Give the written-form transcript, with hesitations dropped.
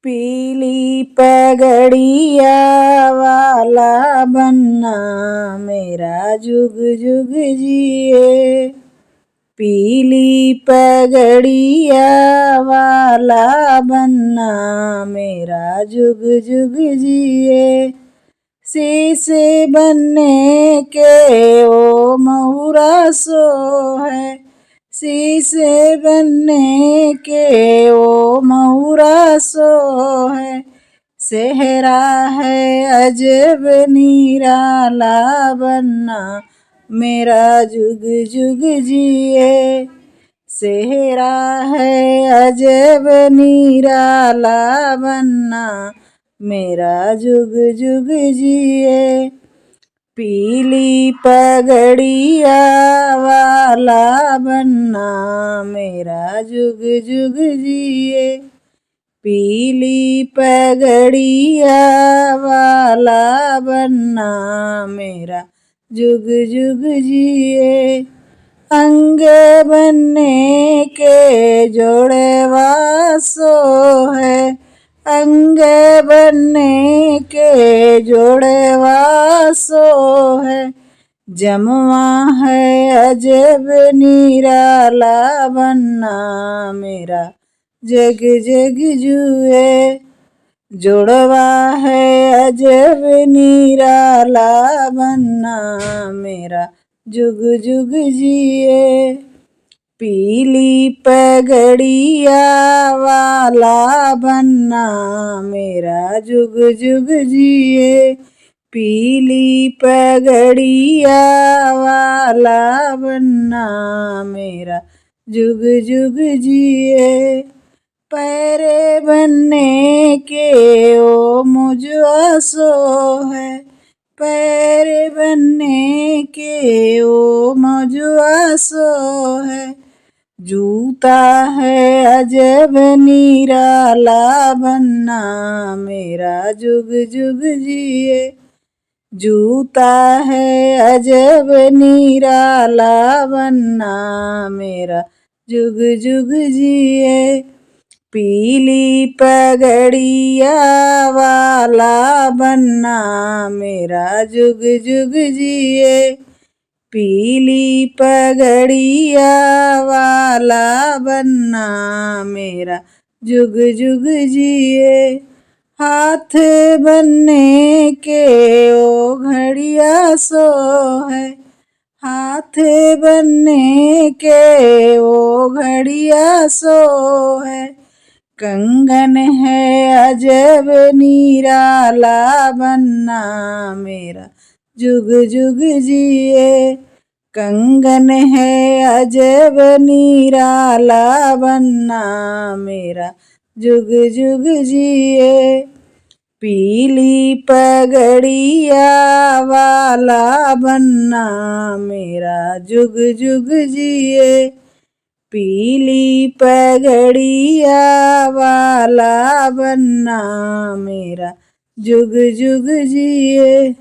पीली पगड़िया वाला बनना मेरा जुग जुग जिए। पीली पगड़िया वाला बनना मेरा जुग जुग जिए। शीशे बनने के ओ महुरा सो है। शीशे बनने के ओ महुरा सो है। सेहरा है अजब निराला बनना मेरा जुग जुग जिए। सेहरा है अजब निराला बनना मेरा जुग जुग जिए। पीली पगड़िया वाला बनना मेरा जुग जुग जिए। पीली पगड़िया वाला बनना मेरा जुग जुग जिए। अंग बनने के जोड़वा सो है। अंग बनने के जोड़वा सो है। जमवा है अजब निराला बनना मेरा जग जग जुए। जोड़वा है अजब निराला बनना मेरा जुग जुग जिए। पीली पगड़िया वाला बनना मेरा जुग जुग जिए। पीली पगड़िया वाला बनना मेरा जुग जुग जिए। पैर बनने के ओ मुझवा सो है। पैर बनने के ओ मुझवा सो है। जूता है अजब निराला बनना मेरा जुग जुग जिए। जूता है अजब निराला बनना मेरा जुग जुग जिए। पीली पगड़िया वाला बनना मेरा जुग जुग जिए। पीली पगड़िया वाला बनना मेरा जुग जुग जिए। हाथ बनने के ओ घड़िया सो है। हाथ बनने के ओ घड़िया सो है। कंगन है अजब निराला बनना मेरा जुग जुग जिए। कंगन है अजब निराला बनना मेरा जुग जुग जिए। पीली पगड़िया वाला बनना मेरा जुग जुग जिए। पीली पगड़िया वाला बनना मेरा जुग जुग जिए।